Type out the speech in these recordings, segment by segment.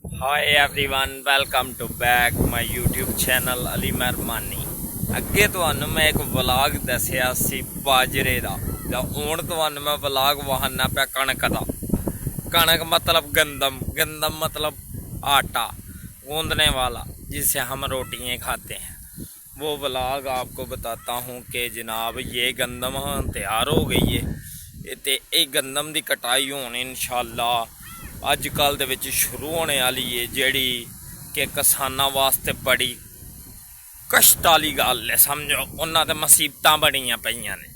High everyone welcome to back my YouTube channel Ali Meharbani. अगे तुहानू मैं एक व्लॉग दसिया सी बाजरे का, हुण तुहानू मैं व्लॉग वहाना पिया कणक का। कणक मतलब गंदम, गंदम मतलब आटा गूंदने वाला जिससे हम रोटियाँ खाते हैं। वो व्लॉग आपको बताता हूँ कि जनाब ये गंदम तैयार हो गई है तो ये गंदम की कटाई होनी इंशाअल्लाह अजकल दे विच शुरू होने वाली है, जिहड़ी कि किसानां वास्ते बड़ी कष्ट वाली गल है। समझो उन्हां ते मुसीबतां बड़ियां पईयां ने।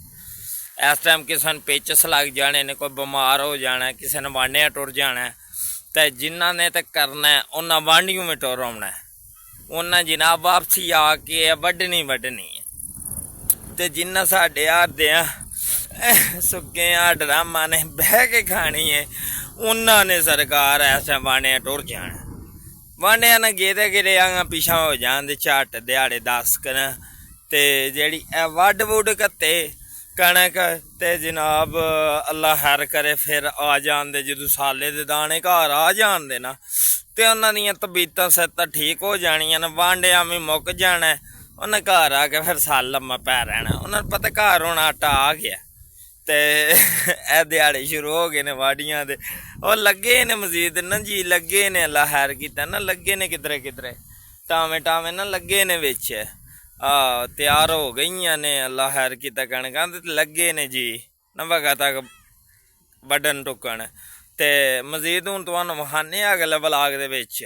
इस टाइम किसी ने पेचस लग जाने ने, कोई बीमार हो जाना, किसी ने वांढियां टुर जाना है, तो जिन्हां ने तो करना है उन्हां वांढियों में टुर आउणा है। उन्हां जनाब वापसी आके वड्ढनी वड्ढनी है। तो जिन्हां साडे हारदे सुक्के ड्रामा ने बह के खानी है, उन्होंने सरकार ऐसे वांढिया टुर जाना। वांढिया ने गेदे गिरे आंगा पिछा हो जाते झट दिहाड़े 10 कन ते जेड़ी वड्ड वुड कत्ते कणक ते जनाब अल्लाह खैर करे फिर आ जाते जो साले दे दाने घर आ जाते ना, तो उन्हों दियां तबीयतां सेहतां ठीक हो जानियां ने। वांढिया भी मुक जाना, उन्हें घर आके फिर साल लम्मा पै रहना। उन्होंने पता घर हुण आटा आ गया ते ए दिहाड़े शुरू हो गए ने वाढ़ियां दे। और लगे ने मजीद ना जी, लगे ने अल्लाह खैर कीता ना, लगे ने किधरे किधरे टावे टावे ना लगे ने विच तैयार हो गई ने। अल्लाह खैर कीता कणकां ते लगे ने जी नवगा तक वड्डन टुकन ते मजीद हुण तुहानूं वखाने अगले व्लॉग दे विच।